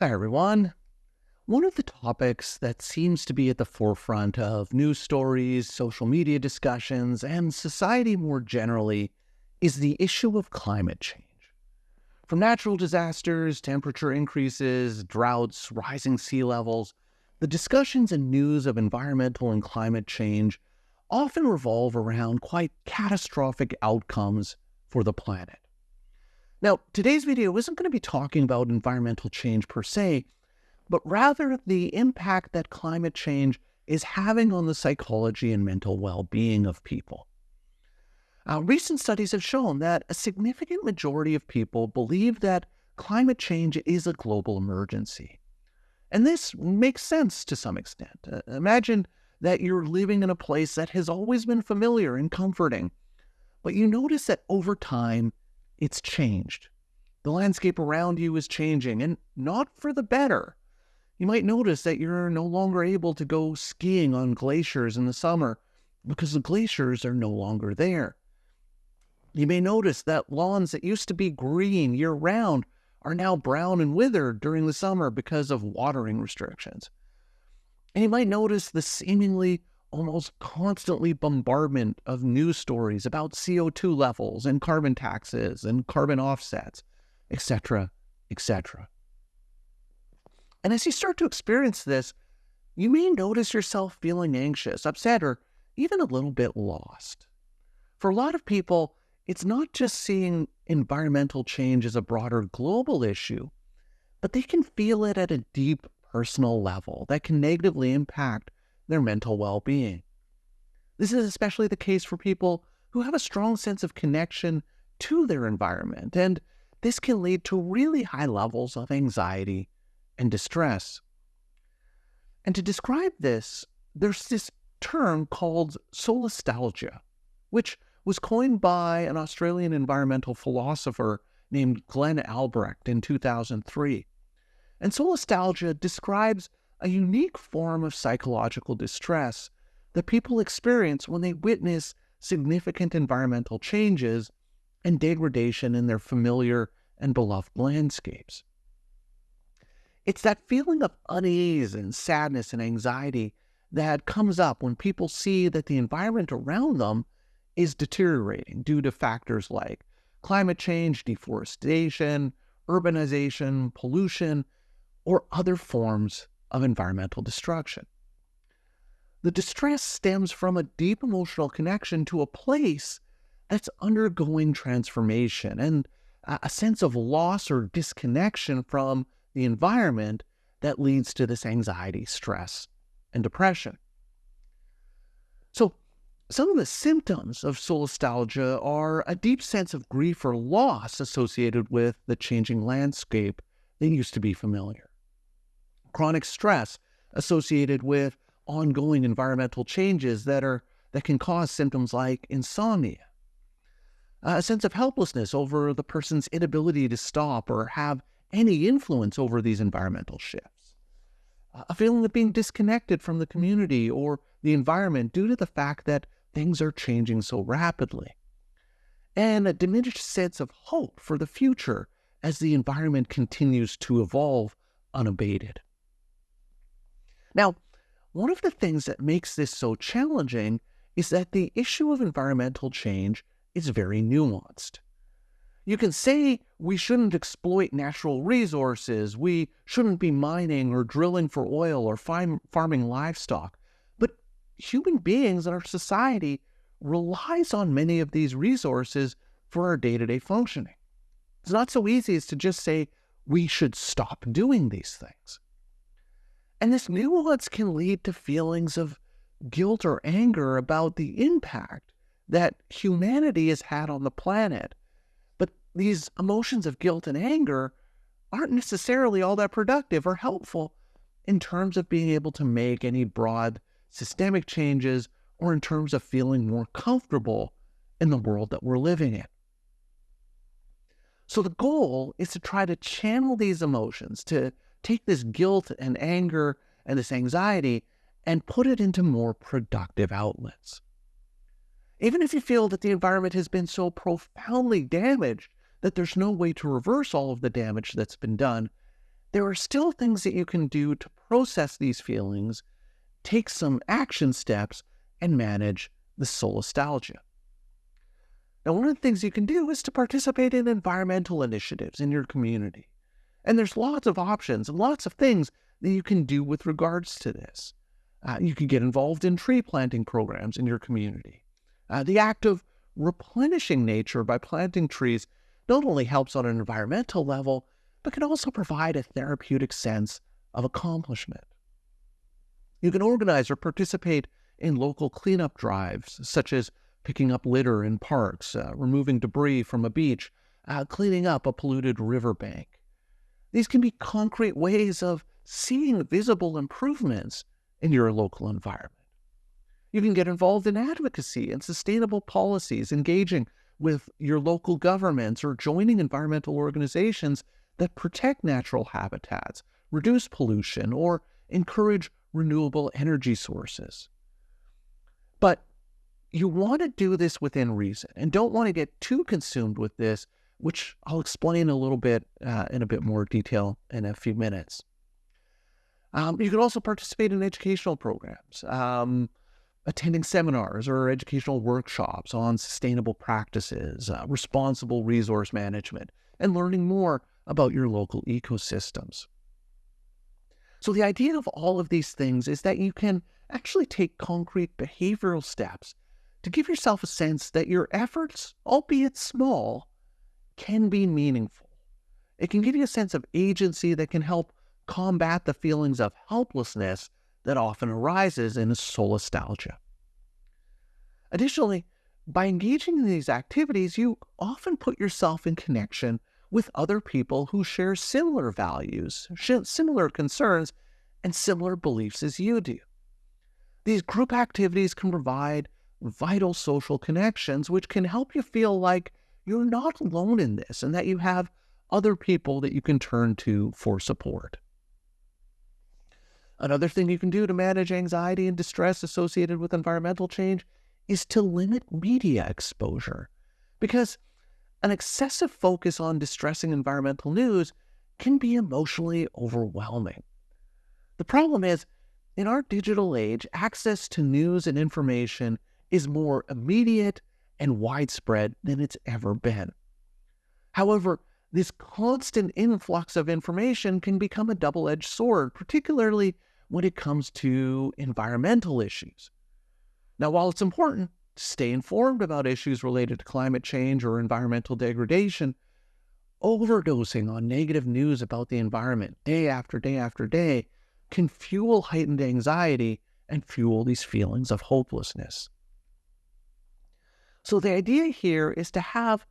Hi, everyone. One of the topics that seems to be at the forefront of news stories, social media discussions, and society more generally is the issue of climate change. From natural disasters, temperature increases, droughts, rising sea levels, the discussions and news of environmental and climate change often revolve around quite catastrophic outcomes for the planet. Now, today's video isn't going to be talking about environmental change per se, but rather the impact that climate change is having on the psychology and mental well-being of people. Recent studies have shown that a significant majority of people believe that climate change is a global emergency. And this makes sense to some extent. Imagine that you're living in a place that has always been familiar and comforting, but you notice that over time, it's changed. The landscape around you is changing, and not for the better. You might notice that you're no longer able to go skiing on glaciers in the summer because the glaciers are no longer there. You may notice that lawns that used to be green year-round are now brown and withered during the summer because of watering restrictions. And you might notice the seemingly almost constantly bombardment of news stories about CO2 levels and carbon taxes and carbon offsets, etc., etc. And as you start to experience this, you may notice yourself feeling anxious, upset, or even a little bit lost. For a lot of people, it's not just seeing environmental change as a broader global issue, but they can feel it at a deep personal level that can negatively impact their mental well-being. This is especially the case for people who have a strong sense of connection to their environment, and this can lead to really high levels of anxiety and distress. And to describe this, there's this term called solastalgia, which was coined by an Australian environmental philosopher named Glenn Albrecht in 2003. And solastalgia describes a unique form of psychological distress that people experience when they witness significant environmental changes and degradation in their familiar and beloved landscapes. It's that feeling of unease and sadness and anxiety that comes up when people see that the environment around them is deteriorating due to factors like climate change, deforestation, urbanization, pollution, or other forms of environmental destruction. The distress stems from a deep emotional connection to a place that's undergoing transformation and a sense of loss or disconnection from the environment that leads to this anxiety, stress, and depression. So, some of the symptoms of solastalgia are a deep sense of grief or loss associated with the changing landscape that used to be familiar. Chronic stress associated with ongoing environmental changes that can cause symptoms like insomnia. A sense of helplessness over the person's inability to stop or have any influence over these environmental shifts. A feeling of being disconnected from the community or the environment due to the fact that things are changing so rapidly. And a diminished sense of hope for the future as the environment continues to evolve unabated. Now, one of the things that makes this so challenging is that the issue of environmental change is very nuanced. You can say we shouldn't exploit natural resources, we shouldn't be mining or drilling for oil or farming livestock, but human beings in our society relies on many of these resources for our day-to-day functioning. It's not so easy as to just say we should stop doing these things. And this nuance can lead to feelings of guilt or anger about the impact that humanity has had on the planet. But these emotions of guilt and anger aren't necessarily all that productive or helpful in terms of being able to make any broad systemic changes or in terms of feeling more comfortable in the world that we're living in. So the goal is to try to channel these emotions, to take this guilt and anger and this anxiety and put it into more productive outlets. Even if you feel that the environment has been so profoundly damaged that there's no way to reverse all of the damage that's been done, there are still things that you can do to process these feelings, take some action steps, and manage the solastalgia. Now, one of the things you can do is to participate in environmental initiatives in your community. And there's lots of options and lots of things that you can do with regards to this. You can get involved in tree planting programs in your community. The act of replenishing nature by planting trees not only helps on an environmental level, but can also provide a therapeutic sense of accomplishment. You can organize or participate in local cleanup drives, such as picking up litter in parks, removing debris from a beach, cleaning up a polluted riverbank. These can be concrete ways of seeing visible improvements in your local environment. You can get involved in advocacy and sustainable policies, engaging with your local governments or joining environmental organizations that protect natural habitats, reduce pollution, or encourage renewable energy sources. But you want to do this within reason and don't want to get too consumed with this, which I'll explain a little bit in a bit more detail in a few minutes. You can also participate in educational programs, attending seminars or educational workshops on sustainable practices, responsible resource management, and learning more about your local ecosystems. So the idea of all of these things is that you can actually take concrete behavioral steps to give yourself a sense that your efforts, albeit small, can be meaningful. It can give you a sense of agency that can help combat the feelings of helplessness that often arises in solastalgia. Additionally, by engaging in these activities, you often put yourself in connection with other people who share similar values, similar concerns, and similar beliefs as you do. These group activities can provide vital social connections, which can help you feel like you're not alone in this and that you have other people that you can turn to for support. Another thing you can do to manage anxiety and distress associated with environmental change is to limit media exposure, because an excessive focus on distressing environmental news can be emotionally overwhelming. The problem is, in our digital age, access to news and information is more immediate and widespread than it's ever been. However, this constant influx of information can become a double-edged sword, particularly when it comes to environmental issues. Now, while it's important to stay informed about issues related to climate change or environmental degradation, overdosing on negative news about the environment day after day after day can fuel heightened anxiety and fuel these feelings of hopelessness. So the idea here is to have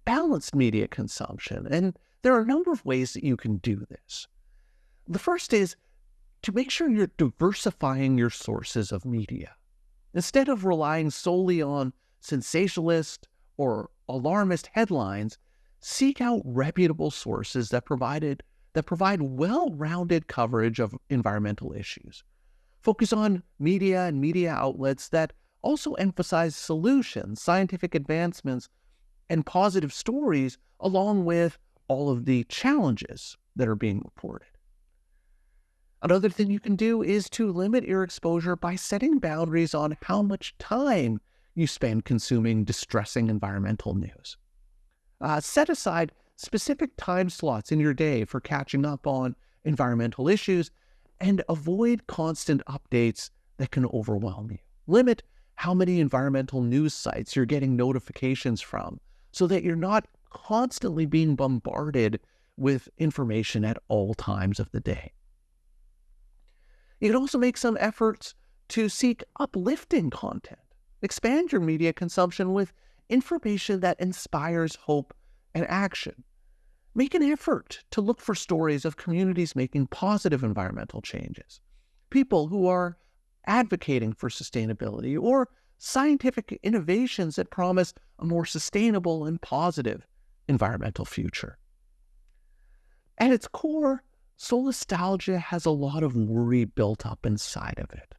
balanced media consumption, and there are a number of ways that you can do this. The first is to make sure you're diversifying your sources of media. Instead of relying solely on sensationalist or alarmist headlines, seek out reputable sources that provide well-rounded coverage of environmental issues. Focus on media and media outlets that also emphasize solutions, scientific advancements, and positive stories, along with all of the challenges that are being reported. Another thing you can do is to limit your exposure by setting boundaries on how much time you spend consuming distressing environmental news. Set aside specific time slots in your day for catching up on environmental issues, and avoid constant updates that can overwhelm you. Limit how many environmental news sites you're getting notifications from so that you're not constantly being bombarded with information at all times of the day. You can also make some efforts to seek uplifting content. Expand your media consumption with information that inspires hope and action. Make an effort to look for stories of communities making positive environmental changes, people who are advocating for sustainability, or scientific innovations that promise a more sustainable and positive environmental future. At its core, solastalgia has a lot of worry built up inside of it.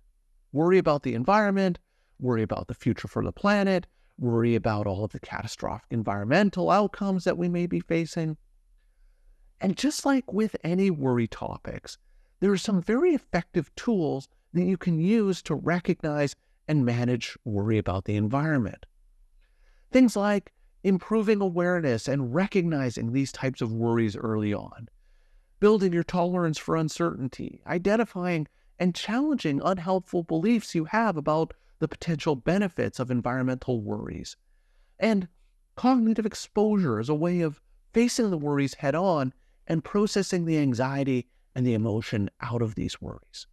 Worry about the environment, worry about the future for the planet, worry about all of the catastrophic environmental outcomes that we may be facing. And just like with any worry topics, there are some very effective tools that you can use to recognize and manage worry about the environment. Things like improving awareness and recognizing these types of worries early on, building your tolerance for uncertainty, identifying and challenging unhelpful beliefs you have about the potential benefits of environmental worries, and cognitive exposure as a way of facing the worries head on and processing the anxiety and the emotion out of these worries.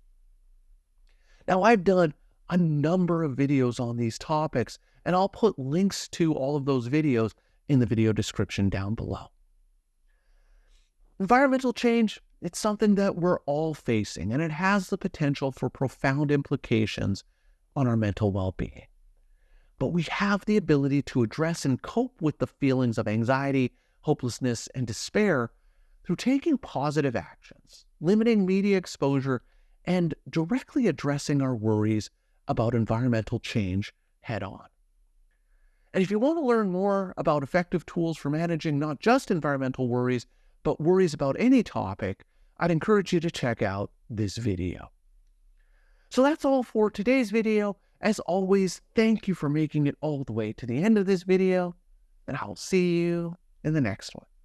Now, I've done a number of videos on these topics, and I'll put links to all of those videos in the video description down below. Environmental change, it's something that we're all facing, and it has the potential for profound implications on our mental well-being. But we have the ability to address and cope with the feelings of anxiety, hopelessness, and despair through taking positive actions, limiting media exposure, and directly addressing our worries about environmental change head on. And if you want to learn more about effective tools for managing not just environmental worries, but worries about any topic, I'd encourage you to check out this video. So that's all for today's video. As always, thank you for making it all the way to the end of this video, and I'll see you in the next one.